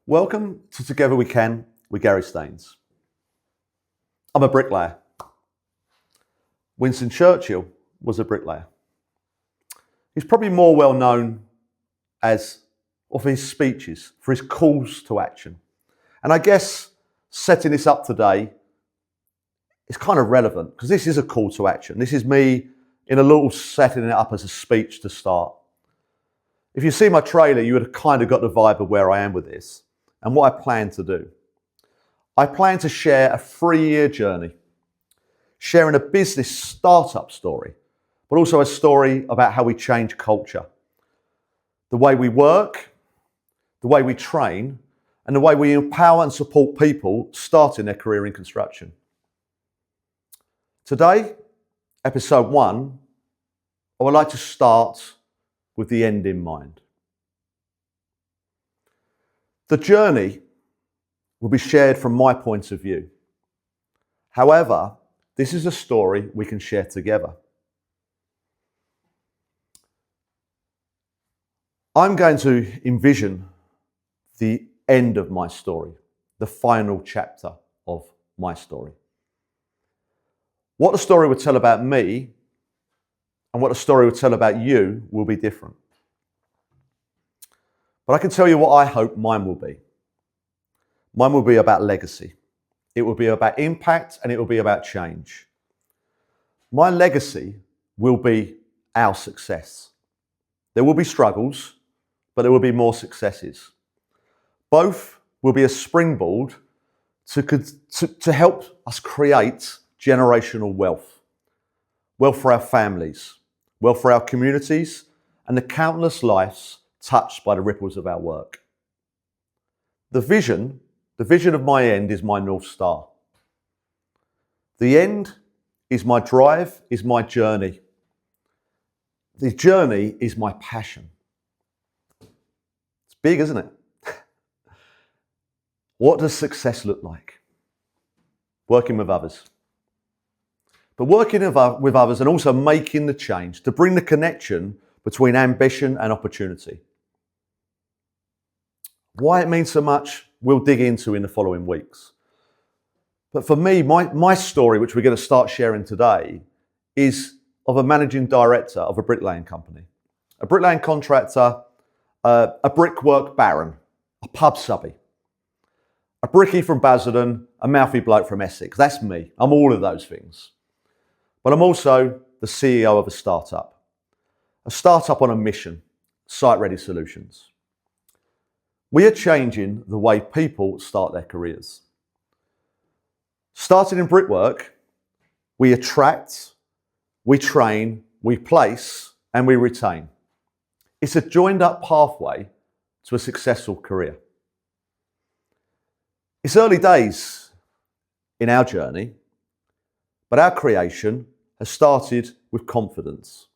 Welcome to Together We Can with Gary Staines. I'm a bricklayer. Winston Churchill was a bricklayer. He's probably more well known for his speeches, for his calls to action. And I guess setting this up today is kind of relevant because this is a call to action. This is me in a little setting it up as a speech to start. If you see my trailer, you would have kind of got the vibe of where I am with this and what I plan to do. I plan to share a 3-year journey, sharing a business startup story, but also a story about how we change culture, the way we work, the way we train, and the way we empower and support people starting their career in construction. Today, episode 1, I would like to start with the end in mind. The journey will be shared from my point of view. However, this is a story we can share together. I'm going to envision the end of my story, the final chapter of my story. What the story would tell about me and what the story would tell about you will be different. But I can tell you what I hope mine will be. Mine will be about legacy. It will be about impact and it will be about change. My legacy will be our success. There will be struggles, but there will be more successes. Both will be a springboard to help us create generational wealth. Wealth for our families, wealth for our communities, and the countless lives touched by the ripples of our work. The vision of my end is my North Star. The end is my drive, is my journey. The journey is my passion. It's big, isn't it? What does success look like? Working with others. But working with others and also making the change to bring the connection between ambition and opportunity. Why it means so much, we'll dig into in the following weeks. But for me, my story, which we're going to start sharing today, is of a managing director of a bricklaying company. A bricklaying contractor, a brickwork baron, a pub subby, a brickie from Basildon, a mouthy bloke from Essex. That's me. I'm all of those things. But I'm also the CEO of a startup on a mission, Site Ready Solutions. We are changing the way people start their careers. Starting in brickwork, we attract, we train, we place, and we retain. It's a joined up pathway to a successful career. It's early days in our journey, but our creation has started with confidence.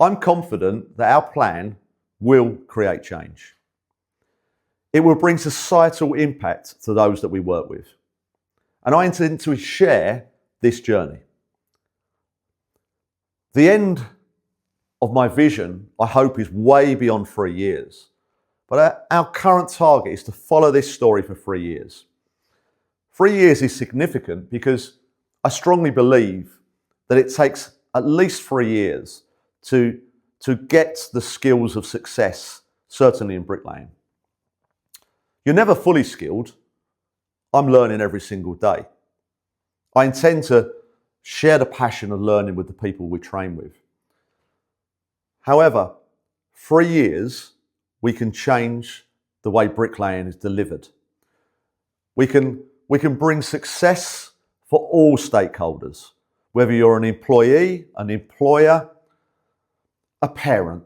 I'm confident that our plan will create change. It will bring societal impact to those that we work with. And I intend to share this journey. The end of my vision, I hope, is way beyond 3 years. But our current target is to follow this story for 3 years. 3 years is significant because I strongly believe that it takes at least 3 years to get the skills of success, certainly in bricklaying. You're never fully skilled. I'm learning every single day. I intend to share the passion of learning with the people we train with. However, 3 years, we can change the way bricklaying is delivered. We can bring success for all stakeholders, whether you're an employee, an employer, a parent,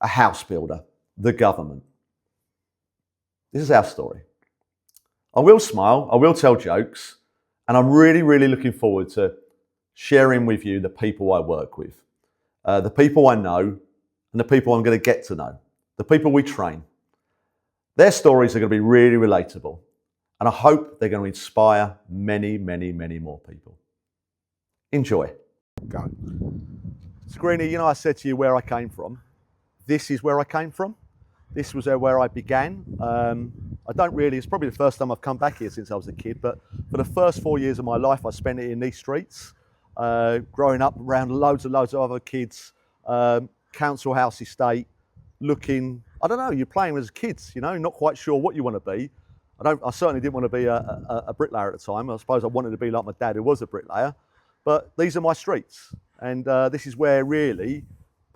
a house builder, the government. This is our story. I will smile, I will tell jokes, and I'm really, really looking forward to sharing with you the people I work with, the people I know, and the people I'm going to get to know, the people we train. Their stories are going to be really relatable, and I hope they're going to inspire many, many, many more people. Enjoy. Go. Screeny, you know, I said to you where I came from. This is where I came from. This was where I began. I don't really, it's probably the first time I've come back here since I was a kid, but for the first 4 years of my life, I spent it in these streets, growing up around loads and loads of other kids, council house estate, looking, I don't know, you're playing as kids, you know, not quite sure what you want to be. I certainly didn't want to be a bricklayer at the time. I suppose I wanted to be like my dad, who was a bricklayer. But these are my streets. And this is where really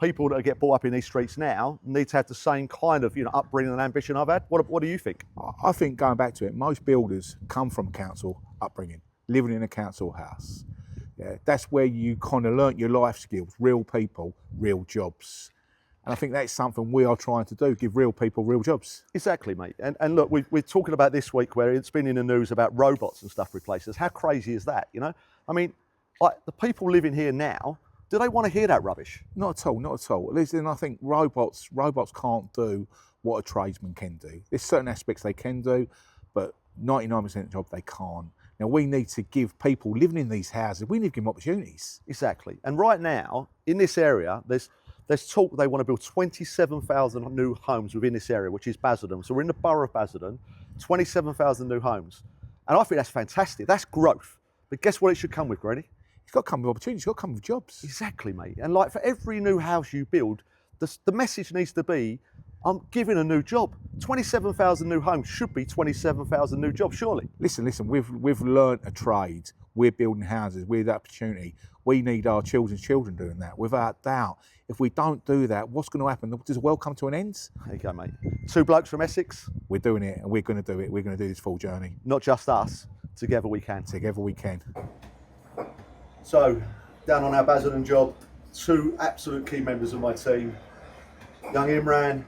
people that get brought up in these streets now need to have the same kind of, you know, upbringing and ambition I've had. What do you think? I think, going back to it, most builders come from council upbringing, living in a council house. Yeah, that's where you kind of learnt your life skills, real people, real jobs. And I think that's something we are trying to do, give real people real jobs. Exactly, mate. And look, we're talking about this week where it's been in the news about robots and stuff replacing us. How crazy is that, you know? I mean, like, the people living here now, do they want to hear that rubbish? Not at all, not at all. Listen, I think robots can't do what a tradesman can do. There's certain aspects they can do, but 99% of the job they can't. Now, we need to give people living in these houses, we need to give them opportunities. Exactly. And right now, in this area, there's talk they want to build 27,000 new homes within this area, which is Basildon. So we're in the borough of Basildon, 27,000 new homes. And I think that's fantastic. That's growth. But guess what it should come with, Granny? It's got to come with opportunities, it's got to come with jobs. Exactly, mate. And like, for every new house you build, the message needs to be, I'm giving a new job. 27,000 new homes should be 27,000 new jobs, surely. Listen, we've learnt a trade. We're building houses, we're the opportunity. We need our children's children doing that, without doubt. If we don't do that, what's going to happen? Does the world come to an end? There you go, mate. Two blokes from Essex. We're doing it, and we're going to do it. We're going to do this full journey. Not just us. Together we can. Together we can. So, down on our Basildon job, two absolute key members of my team, young Imran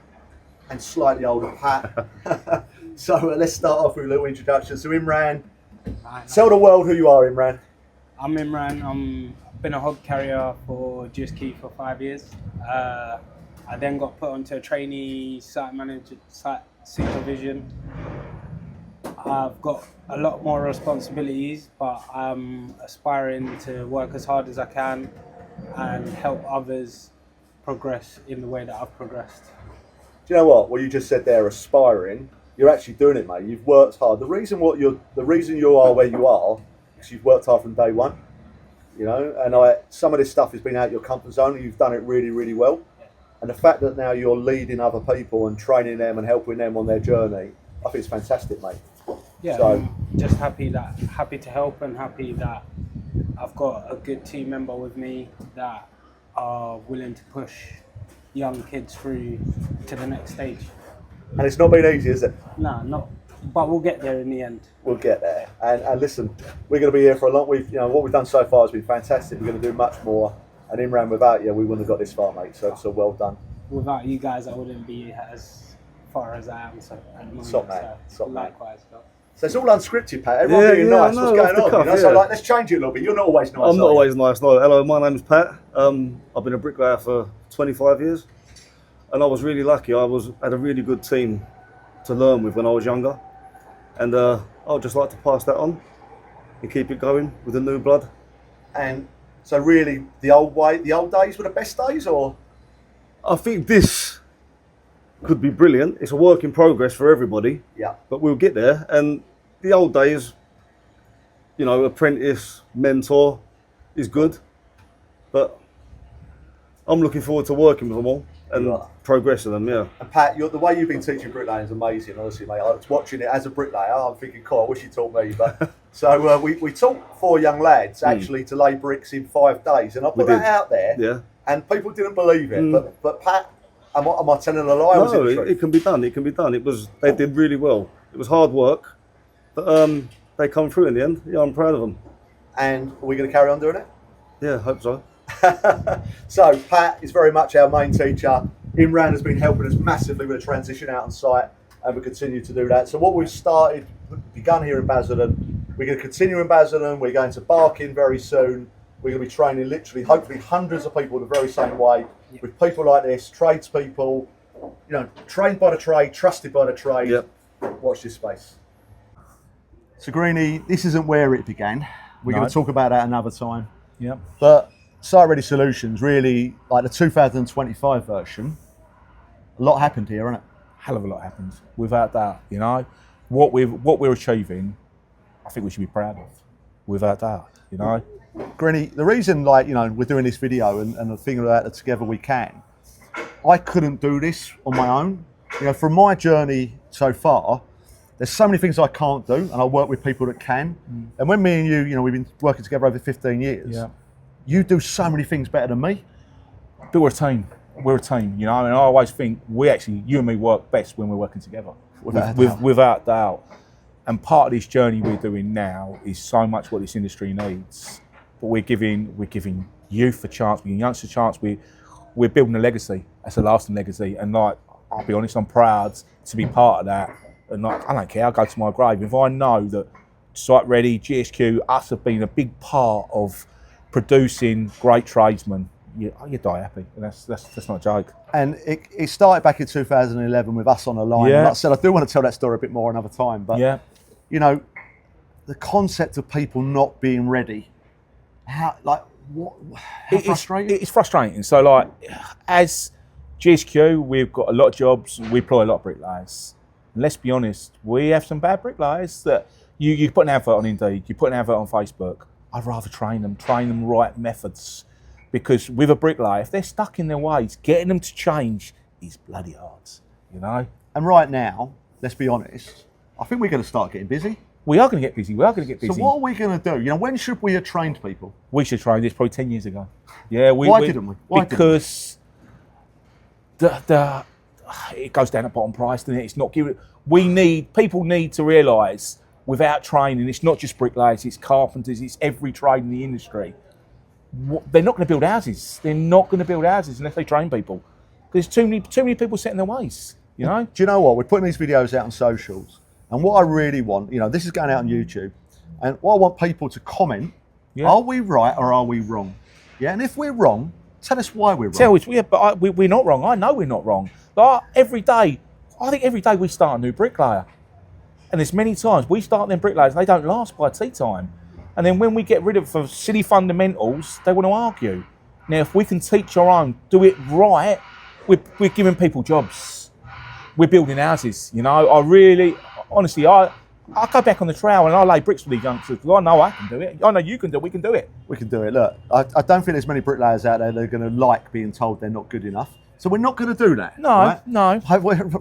and slightly older Pat. So let's start off with a little introduction. So Imran, tell the world who you are, Imran. I'm Imran. I've been a hog carrier for GSK for 5 years. I then got put onto a trainee site manager, site supervision. I've got a lot more responsibilities, but I'm aspiring to work as hard as I can and help others progress in the way that I've progressed. Do you know what you just said there, aspiring? You're actually doing it, mate. You've worked hard. The reason you are where you are is you've worked hard from day one. You know, and some of this stuff has been out your comfort zone, and you've done it really, really well. And the fact that now you're leading other people and training them and helping them on their journey, I think it's fantastic, mate. Yeah, so, I'm just happy to help, and happy that I've got a good team member with me that are willing to push young kids through to the next stage. And it's not been easy, is it? No, not. But we'll get there in the end. We'll get there. And listen, we're going to be here for a long. What we've done so far has been fantastic. We're going to do much more. And Imran, without you, we wouldn't have got this far, mate. So well done. Without you guys, I wouldn't be as far as I am. So at the moment, Top man. Top man. Likewise, though. So it's all unscripted, Pat. Everyone being nice. No, what's going on? cuff, So let's change it a little bit. You're not always nice. I'm not always nice. No. Hello, my name's Pat. I've been a bricklayer for 25 years, and I was really lucky. I had a really good team to learn with when I was younger, and I'd just like to pass that on and keep it going with the new blood. And so, really, the old days were the best days, or? I think this could be brilliant. It's a work in progress for everybody. Yeah. But we'll get there. And the old days, you know, apprentice, mentor is good. But I'm looking forward to working with them all and progressing them, yeah. And Pat, the way you've been teaching bricklaying is amazing, honestly, mate. I was watching it as a bricklayer. I'm thinking, cool, I wish you taught me. But so we taught 4 young lads actually to lay bricks in 5 days, and I put that out there. Yeah. And people didn't believe it. But Pat, am I telling a lie? No, it can be done. It can be done. They did really well. It was hard work, but they come through in the end. Yeah, I'm proud of them. And are we going to carry on doing it? Yeah, hope so. So Pat is very much our main teacher. Imran has been helping us massively with the transition out on site, and we continue to do that. So what we've begun here in Basildon, we're going to continue in Basildon. We're going to Barking very soon. We're going to be training literally, hopefully, hundreds of people the very same way, with people like this, tradespeople, you know, trained by the trade, trusted by the trade. Yep. Watch this space. So Greenie, this isn't where it began. We're going to talk about that another time. Yep. But Site Ready Solutions, really, like the 2025 version, a lot happened here, isn't it? Hell of a lot happens, without doubt. You know, what we're achieving, I think we should be proud of, without doubt. You know. Granny, the reason, like, you know, we're doing this video and the thing about that together we can, I couldn't do this on my own. You know, from my journey so far, there's so many things I can't do, and I work with people that can. And when me and you know, we've been working together over 15 years, you do so many things better than me. But we're a team. We're a team, you know, and I always think you and me work best when we're working together, without doubt. And part of this journey we're doing now is so much what this industry needs. But we're giving youth a chance, we're giving youngsters a chance. We're building a legacy. That's a lasting legacy. And like, I'll be honest, I'm proud to be part of that. And like, I don't care, I'll go to my grave. If I know that Site Ready, GSQ, us have been a big part of producing great tradesmen, you die happy. And that's not a joke. And it started back in 2011 with us on the line. Yeah. Like I said, I do want to tell that story a bit more another time. But, you know, the concept of people not being ready, how frustrating? It's frustrating. So like, as GSQ, we've got a lot of jobs, we employ a lot of bricklayers. And let's be honest, we have some bad bricklayers that you put an advert on Indeed, you put an advert on Facebook. I'd rather train them right methods. Because with a bricklayer, if they're stuck in their ways, getting them to change is bloody hard, you know? And right now, let's be honest, I think we're going to start getting busy. We are going to get busy. So what are we going to do? You know, when should we have trained people? We should train this probably 10 years ago. Yeah. Why didn't we? Because it goes down at bottom price, doesn't it? It's not giving. People need to realise, without training, it's not just bricklayers, it's carpenters, it's every trade in the industry. They're not going to build houses. They're not going to build houses unless they train people. There's too many people set in their ways, you know? Do you know what? We're putting these videos out on socials. And what I really want, you know, this is going out on YouTube. And what I want people to comment, are we right or are we wrong? Yeah, and if we're wrong, tell us why we're wrong. Tell us, but we're not wrong. I know we're not wrong. But I think every day we start a new bricklayer. And there's many times we start them bricklayers, they don't last by tea time. And then when we get rid of for silly fundamentals, they want to argue. Now, if we can teach our own, do it right, we're giving people jobs. We're building houses, you know. Honestly, I go back on the trail and I lay bricks for these youngsters because I know I can do it. I know you can do it. We can do it. We can do it. Look, I don't think there's many bricklayers out there that are going to like being told they're not good enough. So we're not going to do that. No, right? no.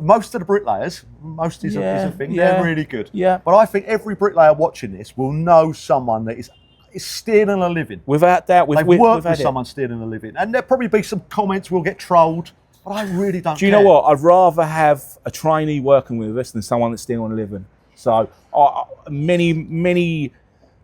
Most of the bricklayers, most is a thing, they're really good. Yeah. But I think every bricklayer watching this will know someone that is stealing a living. Without doubt. They've worked with someone stealing a living. And there'll probably be some comments, we'll get trolled, but I really don't care. Do you know what? I'd rather have a trainee working with us than someone that's stealing a living. So many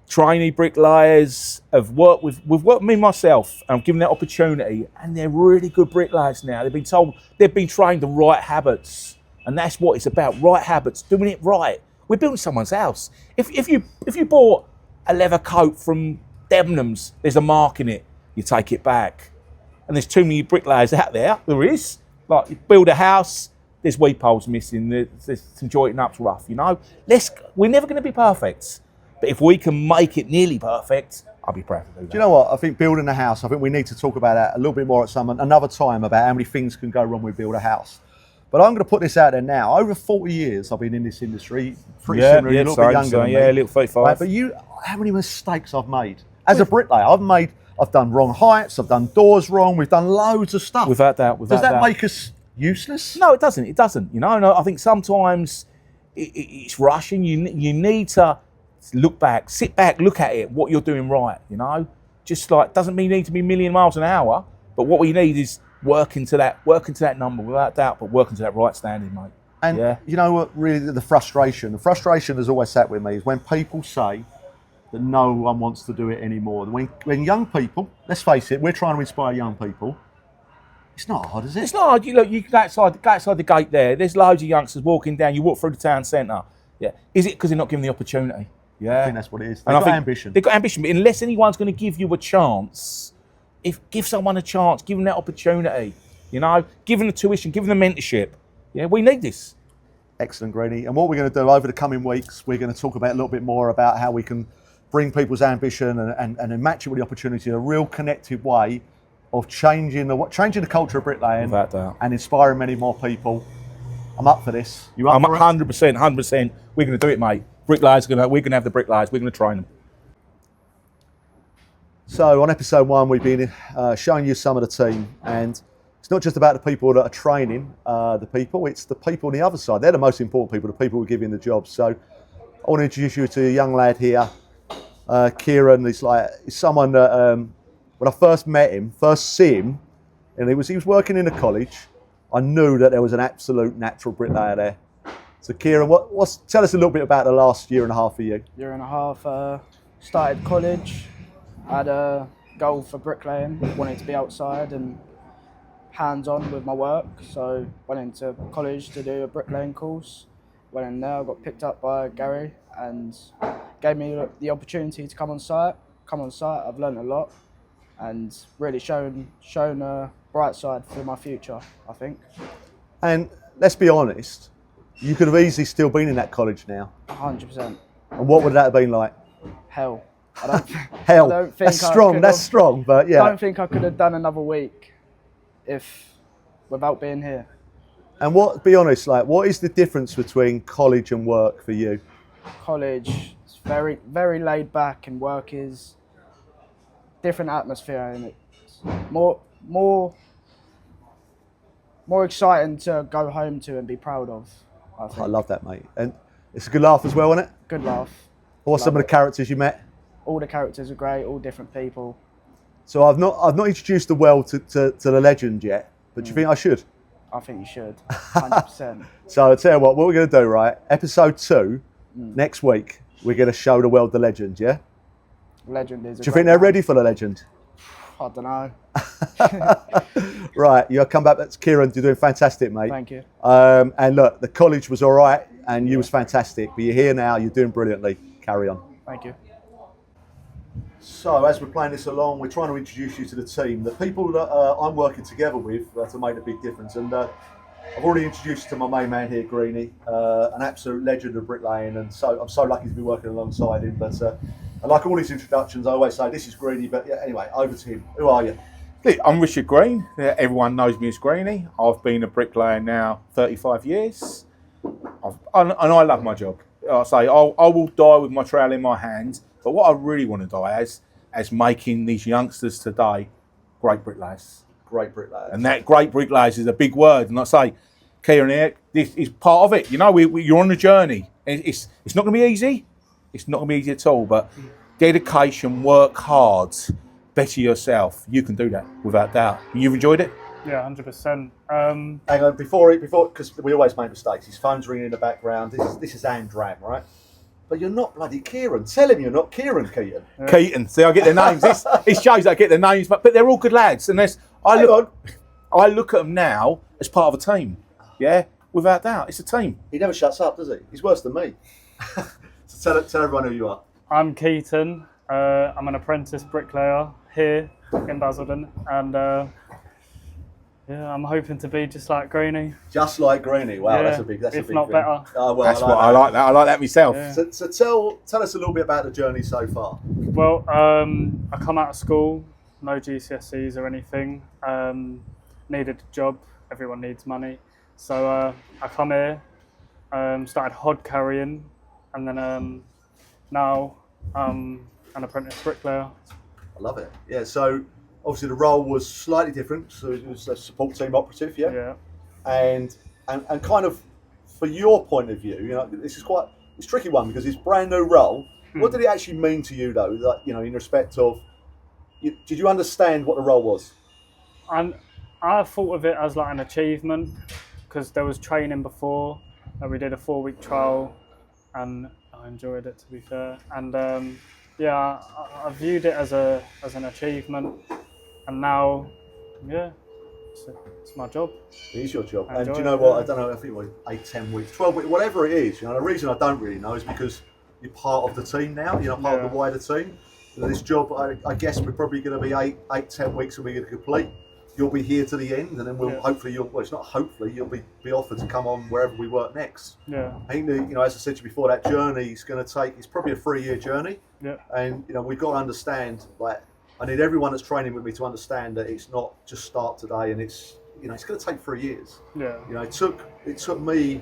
trainee bricklayers have worked with me myself, and I've given that opportunity, and they're really good bricklayers now. They've been trained the right habits, and that's what it's about, right habits, doing it right. We're building someone's house. If you bought a leather coat from Debenhams, there's a mark in it, you take it back. And there's too many bricklayers out there. There is. Like, you build a house, there's weep holes missing, there's some jointing up's rough, you know? We're never going to be perfect. But if we can make it nearly perfect, I'll be proud to do that. Do you know what? I think building a house, I think we need to talk about that a little bit more at another time, about how many things can go wrong when we build a house. But I'm going to put this out there now. Over 40 years I've been in this industry, pretty similar, a little bit younger than me. Yeah, a little 35. Right, but how many mistakes I've made? As a bricklayer, I've done wrong heights, I've done doors wrong, we've done loads of stuff. Without doubt. Does that make us useless? No, it doesn't. You know, I think sometimes it's rushing. You need to look back, sit back, look at it, what you're doing right, you know? Just like, doesn't mean you need to be a million miles an hour, but what we need is working to that number, without doubt, but working to that right standing, mate. And you know what, really, the frustration has always sat with me, is when people say that no one wants to do it anymore. When young people, let's face it, we're trying to inspire young people, it's not hard, is it? It's not hard. You go outside the gate there, there's loads of youngsters walking down, you walk through the town centre. Yeah. Is it because they're not given the opportunity? Yeah. I think that's what it is. They've got ambition. They've got ambition, but unless anyone's going to give you a chance, give someone a chance, give them that opportunity, you know, give them the tuition, give them the mentorship. Yeah, we need this. Excellent, Greeny. And what we're going to do over the coming weeks, we're going to talk about a little bit more about how we can bring people's ambition and match it with the opportunity in a real connected way of changing the culture of bricklaying and inspiring many more people. I'm up for this. You up I'm for it? 100%. We're going to do it, mate. Bricklayers, we're going to have the bricklayers. We're going to train them. So on episode 1, we've been showing you some of the team, and it's not just about the people that are training the people, it's the people on the other side. They're the most important people, the people who are giving the job. So I want to introduce you to a young lad here, Kieran. He's someone that when I first met him, first see him, and he was working in a college, I knew that there was an absolute natural bricklayer there. So Kieran, tell us a little bit about the last year and a half for you. Year and a half, started college, had a goal for bricklaying, wanted to be outside and hands-on with my work, so went into college to do a bricklaying course. Went in there, got picked up by Gary and gave me the opportunity to come on site. I've learned a lot and really shown a bright side for my future, I think. And let's be honest, you could have easily still been in that college now. 100%. And what would that have been like? Hell. I don't Hell, I don't think that's strong, but yeah. I don't think I could have done another week without being here. And be honest, what is the difference between college and work for you? College is very, very laid back, and work is different atmosphere, and it's more exciting to go home to and be proud of, I think. I love that, mate. And it's a good laugh as well, isn't it? Good laugh. What some of the characters you met? All the characters are great, all different people. So I've not introduced the world to the legend yet, but do you think I should? I think you should, 100%. So I'll tell you what we're going to do, right? Episode 2, next week, we're going to show the world the legend, yeah? Legend is a Do you great think they're man. ready for the legend? I don't know. Right, you'll come back. That's Kieran, you're doing fantastic, mate. Thank you. And look, the college was all right, and you was fantastic, but you're here now, you're doing brilliantly. Carry on. Thank you. So as we're playing this along, we're trying to introduce you to the team, the people that I'm working together with to make a big difference. And I've already introduced you to my main man here, Greenie, an absolute legend of bricklaying, and so I'm so lucky to be working alongside him. But I like all these introductions, I always say this is Greenie, but yeah, anyway, over to him. Who are you? I'm Richard Green. Everyone knows me as Greenie. I've been a bricklayer now 35 years, and I love my job. I say I will die with my trowel in my hands, but what I really want to die as making these youngsters today great bricklayers. Great bricklayers. And that great bricklayers is a big word. And I say, Kieran here, this is part of it. You know, you're on the journey. It's not going to be easy. It's not going to be easy at all. But dedication, work hard, better yourself. You can do that without doubt. You've enjoyed it? Yeah, 100%. Hang on, before, because we always make mistakes. His phone's ringing in the background. This is Andram, right? But you're not bloody Kieran. Tell him you're not Kieran, Keaton. Yeah. Keaton. See, I get their names. It shows that I get their names, but they're all good lads. And I look at them now as part of a team. Yeah, without doubt, it's a team. He never shuts up, does he? He's worse than me. So tell everyone who you are. I'm Keaton. I'm an apprentice bricklayer here in Basildon, and yeah, I'm hoping to be just like Greenie. Just like Greenie. Wow, Yeah, that's a big thing. if not better. Oh, well, That's I like that. I like that myself. Yeah. So tell us a little bit about the journey so far. Well, I come out of school, no GCSEs or anything. Needed a job. Everyone needs money. So I come here, started hod carrying, and then now I'm an apprentice bricklayer. I love it. Yeah, so obviously the role was slightly different. So it was a support team operative, yeah? Yeah. And kind of, for your point of view, you know, it's a tricky one because it's a brand new role. What did it actually mean to you though, like, you know, in respect of, did you understand what the role was? And I thought of it as like an achievement because there was training before, and we did a 4-week trial, and I enjoyed it, to be fair. And yeah, I viewed it as an achievement, and now, yeah, it's my job. It is your job. I And do enjoy you know it, what? yeah. I don't know, I think it was 8, 10 weeks, 12 weeks, whatever it is. You know, the reason I don't really know is because you're part of the team now. You're not part of the wider team. You know, this job, I guess we're probably going to be 8, 10 weeks and we're going to complete. You'll be here to the end, and then we'll hopefully it's not hopefully, you'll be offered to come on wherever we work next. Yeah. I think, you know, as I said to you before, that journey is going to take, it's probably a 3-year journey. Yeah. And, you know, we've got to understand, like, I need everyone that's training with me to understand that it's not just start today and it's you know, it's going to take 3 years. Yeah. You know, it took me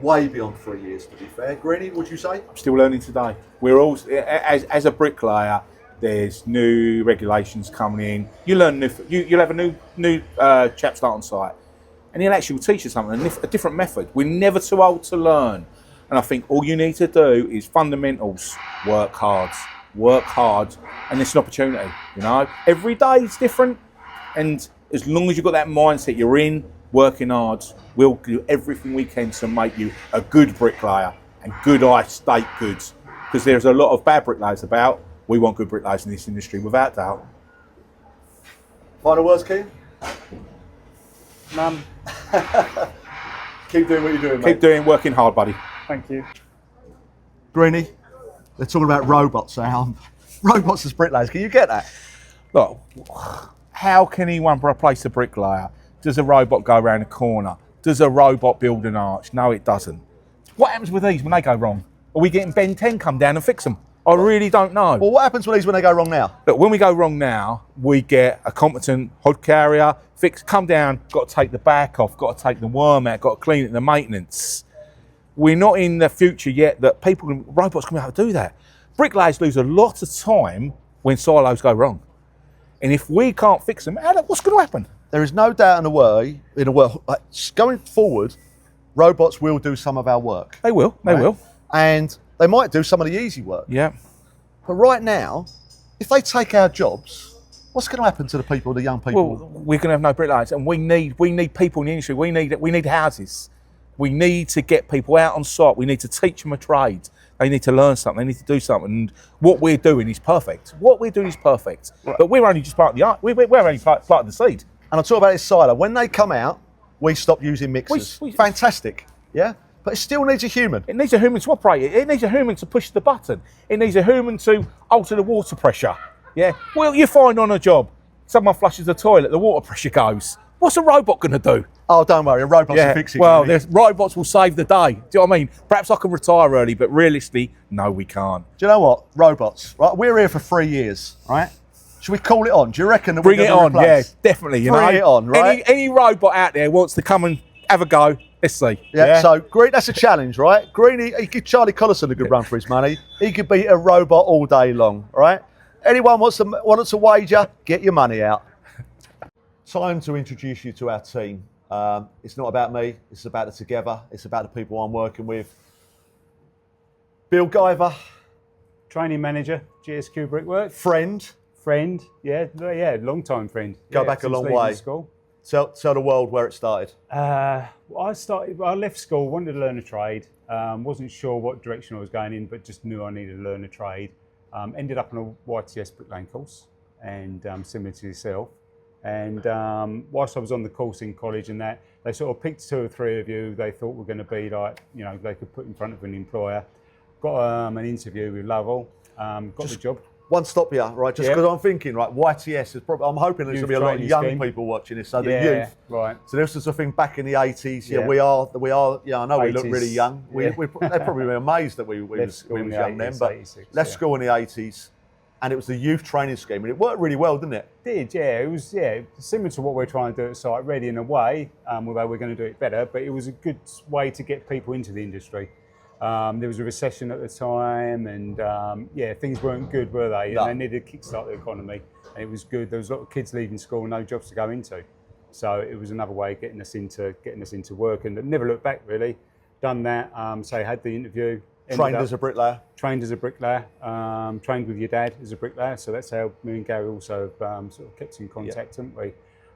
way beyond 3 years, to be fair. Greenie, would you say? I'm still learning today. We're all, as a bricklayer, there's new regulations coming in. You learn you'll have a new chap start on site, and he'll actually teach you something, a different method. We're never too old to learn. And I think all you need to do is fundamentals, work hard, and it's an opportunity, you know. Every day is different, and as long as you've got that mindset, you're in, working hard, we'll do everything we can to make you a good bricklayer and good high-state goods, because there's a lot of bad bricklayers about. We want good bricklayers in this industry, without doubt. Final words, Keane? None. Keep doing what you're doing, mate. Keep doing, working hard, buddy. Thank you. Greenie, they're talking about robots now. Robots as bricklayers, can you get that? Look, how can anyone replace a bricklayer? Does a robot go around a corner? Does a robot build an arch? No, it doesn't. What happens with these when they go wrong? Are we getting Ben 10 come down and fix them? I really don't know. Well, what happens with these when they go wrong now? Look, when we go wrong now, we get a competent hod carrier, come down, got to take the back off, got to take the worm out, got to clean it, the maintenance. We're not in the future yet that robots can be able to do that. Bricklayers lose a lot of time when silos go wrong. And if we can't fix them, what's going to happen? There is no doubt in a world, like, going forward, robots will do some of our work. They will, they will. And they might do some of the easy work. Yeah. But right now, if they take our jobs, what's going to happen to the people, the young people? Well, we're going to have no bricklayers, and we need people in the industry. We need houses. We need to get people out on site. We need to teach them a trade. They need to learn something. They need to do something. And what we're doing is perfect. What we're doing is perfect. Right. But we're only just part of the art. We're only part of the seed. And I'll talk about this silo. When they come out, we stop using mixers. Fantastic, yeah? But it still needs a human. It needs a human to operate it. It needs a human to push the button. It needs a human to alter the water pressure. Yeah. Well, you find on a job, someone flushes the toilet, the water pressure goes. What's a robot going to do? Oh, don't worry, a robot's will fix it. Well, robots will save the day. Do you know what I mean? Perhaps I can retire early, but realistically, no, we can't. Do you know what? Robots, right? We're here for 3 years, right? Should we call it on? Do you reckon that Bring it on? Replace? Yeah, definitely. Bring it on, right? Any robot out there wants to come and have a go. Let's see. Yeah. So that's a challenge, right? Greenie, he could Charlie Collison a good run for his money. He could beat a robot all day long, right? Anyone wants to wager? Get your money out. Time to introduce you to our team. It's not about me. It's about the together. It's about the people I'm working with. Bill Guyver, training manager, GSQ Brickwork. Friend, yeah, long time friend. Go back a long way. School. Tell the world where it started. I left school, wanted to learn a trade. Wasn't sure what direction I was going in, but just knew I needed to learn a trade. Ended up on a YTS bricklaying course, and similar to yourself. And whilst I was on the course in college and that, they sort of picked 2 or 3 of you they thought were going to be like, you know, they could put in front of an employer. Got an interview with Lovell, got the job. One stop here, right? Just because I'm thinking, right, YTS is probably, I'm hoping there's going to be a lot of young people watching this, so the youth. Right. So this was a thing back in the 80s. Yeah, we are, I know 80s, we look really young. They'd probably be amazed that we was young then, but left school in the 80s. And it was the youth training scheme, and it worked really well, didn't it? It did, yeah. It was similar to what we're trying to do at Site Ready in a way, although we're going to do it better. But it was a good way to get people into the industry. There was a recession at the time, and things weren't good, were they? No. And they needed to kickstart the economy, and it was good. There was a lot of kids leaving school, no jobs to go into, so it was another way of getting us into work, and never looked back really. Done that. Had the interview. Trained as a bricklayer. Trained as a bricklayer. Trained with your dad as a bricklayer. So that's how me and Gary also sort of kept in contact, haven't we?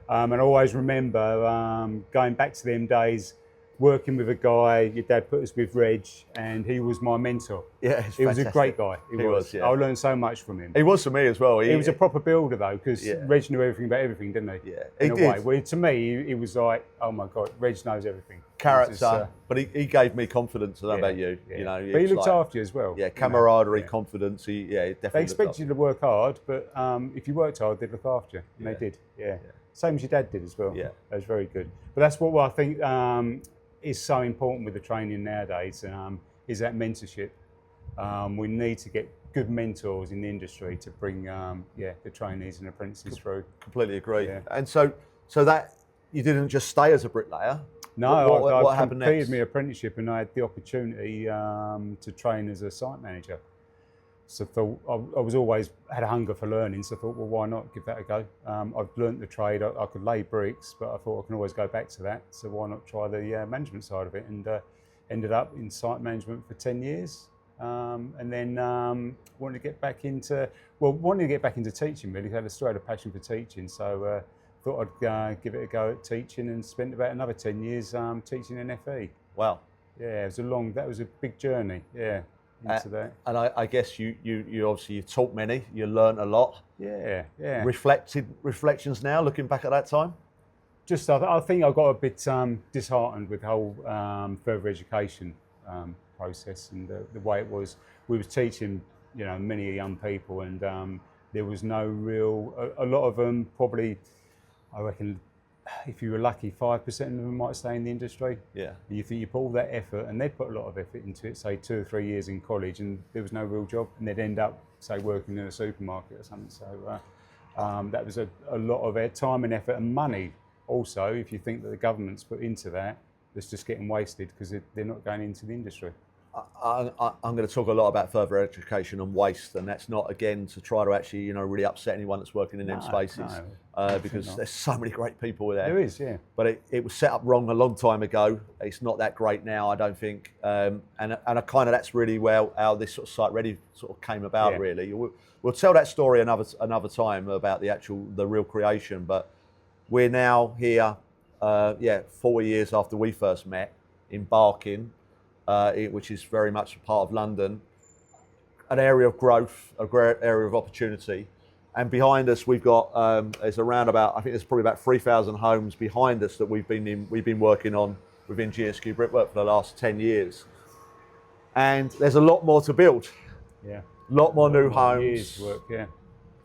And I always remember going back to them days, working with a guy. Your dad put us with Reg, and he was my mentor. Yeah, he was a great guy. He was. I learned so much from him. He was for me as well. He was a proper builder though, because Reg knew everything about everything, didn't he? Yeah, in a way. Well, to me, he was like, oh my God, Reg knows everything. Character, but he gave me confidence. I don't know about you. Yeah. You know, but he looked after you as well. Yeah, camaraderie, confidence. He definitely. They expected you to work hard, but if you worked hard, they'd look after you, and they did. Yeah. Same as your dad did as well. Yeah, that was very good. But that's what I think is so important with the training nowadays, is that mentorship. We need to get good mentors in the industry to bring the trainees and apprentices through. Completely agree. Yeah. And so that you didn't just stay as a bricklayer. No, What I happened completed next? my apprenticeship and I had the opportunity to train as a site manager. So I thought I was always had a hunger for learning, so I thought, well, why not give that a go? I've learnt the trade. I could lay bricks, but I thought I can always go back to that. So why not try the management side of it? And ended up in site management for 10 years, and then wanted to get back into teaching. Really, I had a passion for teaching, so thought I'd give it a go at teaching, and spent about another 10 years teaching in FE. Wow. Yeah, that was a big journey. Yeah. Into that. And I guess you obviously you've taught many, you learnt a lot. Yeah. Reflections now, looking back at that time? Just, I think I got a bit disheartened with the whole further education process and the way it was. We was teaching, many young people, and there was no real. A lot of them probably, I reckon, if you were lucky, 5% of them might stay in the industry. Yeah. And you think you put all that effort, and they'd put a lot of effort into it, say 2 or 3 years in college, and there was no real job, and they'd end up, say, working in a supermarket or something. So that was a lot of time and effort and money. Also, if you think that the government's put into that, that's just getting wasted because they're not going into the industry. I'm going to talk a lot about further education and waste, and that's not, again, to try to actually, really upset anyone that's working in them spaces, because there's so many great people there. There is, yeah. But it was set up wrong a long time ago. It's not that great now, I don't think. And that's really how this sort of Site Ready sort of came about, Yeah. really. We'll tell that story another time about the real creation. But we're now here, 4 years after we first met in Barking. Which is very much a part of London, an area of growth, a great area of opportunity. And behind us, we've got there's probably about 3,000 homes behind us that we've been working on within GSQ Brickwork for the last 10 years. And there's a lot more to build. Yeah. A lot more new homes. Years work, yeah.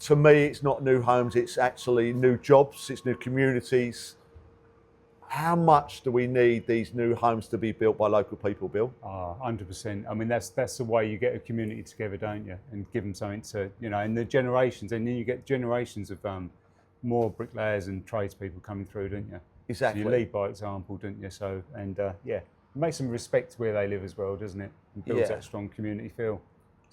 To me, it's not new homes, it's actually new jobs, it's new communities. How much do we need these new homes to be built by local people, Bill? 100%. I mean, that's the way you get a community together, don't you? And give them something to, and the generations, and then you get generations of more bricklayers and tradespeople coming through, don't you? Exactly. So you lead by example, don't you? So, and it makes them respect where they live as well, doesn't it? And builds that strong community feel.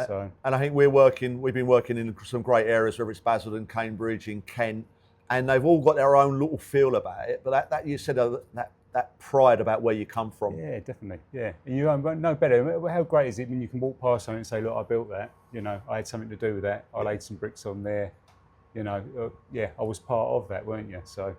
So. And I think we've been working in some great areas, whether it's Basildon, Cambridge, in Kent, and they've all got their own little feel about it. But that you said that pride about where you come from. Yeah, definitely. Yeah, and you know better. How great is it when you can walk past something and say, "Look, I built that. I had something to do with that. I laid some bricks on there. I was part of that, weren't you?" So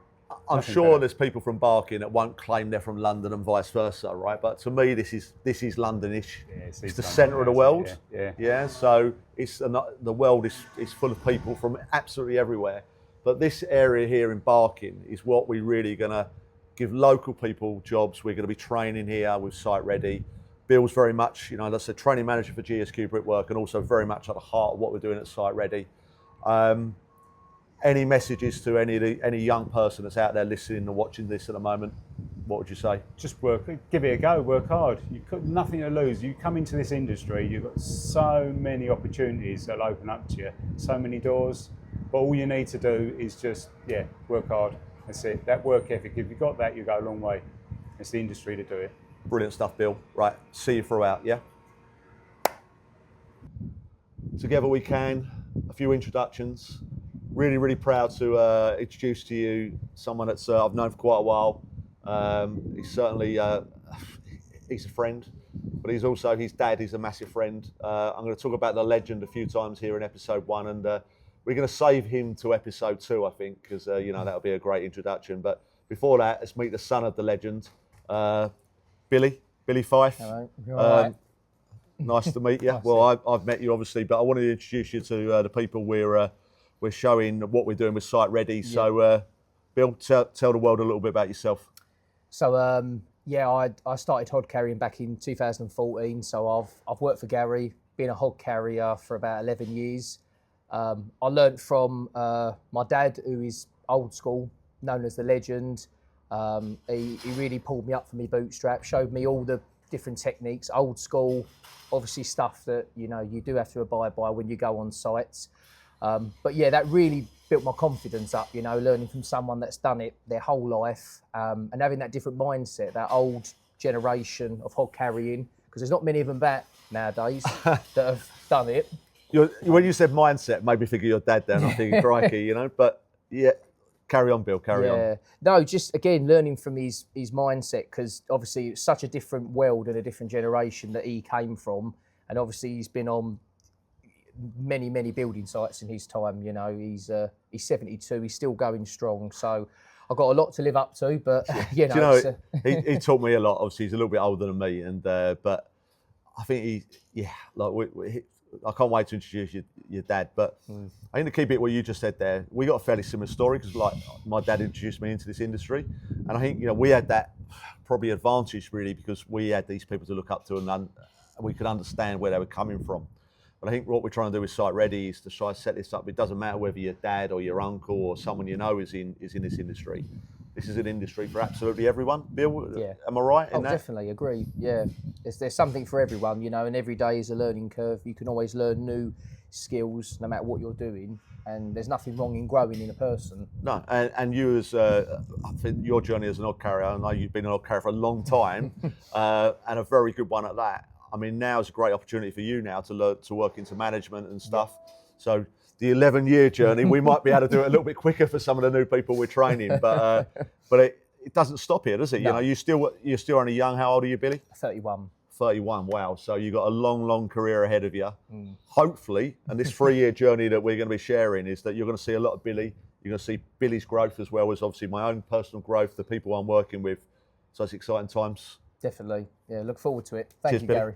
I'm sure there's people from Barking that won't claim they're from London and vice versa, right? But to me, this is Londonish. Yeah, it's the centre of the world. Yeah. So the world is full of people from absolutely everywhere. But this area here in Barking is what we're really going to give local people jobs. We're going to be training here with Site Ready. Bill's very much, that's a training manager for GSQ Brickwork, and also very much at the heart of what we're doing at Site Ready. Any messages to any young person that's out there listening and watching this at the moment? What would you say? Just give it a go, work hard. You've got nothing to lose. You come into this industry, you've got so many opportunities that'll open up to you, so many doors. But all you need to do is just, work hard. That's it. That work ethic, if you've got that, you go a long way. It's the industry to do it. Brilliant stuff, Bill. Right, see you throughout, yeah? Together we can, a few introductions. Really, really proud to introduce to you someone that's I've known for quite a while. He's certainly, he's a friend, but he's also, his dad is a massive friend. I'm going to talk about the legend a few times here in episode 1, and we're going to save him to episode 2, I think, because, that'll be a great introduction. But before that, let's meet the son of the legend, Billy Fife. Hello. You all right? Nice to meet you. Well, I've met you, obviously, but I wanted to introduce you to the people we're showing what we're doing with Site Ready. Yeah. So, Bill, tell the world a little bit about yourself. So, I started hod carrying back in 2014. So I've worked for Gary, been a hod carrier for about 11 years. I learnt from my dad, who is old school, known as the legend. He really pulled me up from my bootstrap, showed me all the different techniques, old school, obviously stuff that you do have to abide by when you go on sites. But yeah, that really built my confidence up, you know, learning from someone that's done it their whole life, and having that different mindset, that old generation of hog carrying, because there's not many of them back nowadays that have done it. When you said mindset, made me think of your dad then. I'm thinking, crikey, you know, but yeah, carry on, Bill, carry on. No, just again, learning from his mindset, because obviously it's such a different world and a different generation that he came from. And obviously he's been on many, many building sites in his time, you know, he's 72, he's still going strong. So I've got a lot to live up to, but you know. Do you know, he taught me a lot. Obviously he's a little bit older than me, and but I think I can't wait to introduce your dad. But I think to keep it what you just said there, we got a fairly similar story, because like my dad introduced me into this industry, and I think, you know, we had that probably advantage really, because we had these people to look up to, and we could understand where they were coming from. But I think what we're trying to do with Site Ready is to try to set this up. It doesn't matter whether your dad or your uncle or someone you know is in this industry. This is an industry for absolutely everyone. Bill, am I right in that? Definitely agree. Yeah, there's something for everyone, you know, and every day is a learning curve. You can always learn new skills no matter what you're doing, and there's nothing wrong in growing in a person. No, and you as I think your journey as an hog carrier, I know you've been an hog carrier for a long time, and a very good one at that. I mean, now is a great opportunity for you now to learn to work into management and stuff. So the 11-year journey, we might be able to do it a little bit quicker for some of the new people we're training, but it doesn't stop here, does it? No. You know, you're still only young. How old are you, Billy? 31. 31. Wow. So you've got a long career ahead of you. Hopefully, and this 3-year journey that we're going to be sharing is that you're going to see a lot of Billy. You're going to see Billy's growth as well as obviously my own personal growth, the people I'm working with. So it's exciting times. Definitely. Yeah, look forward to it. Thank Cheers, you, Billy. Gary.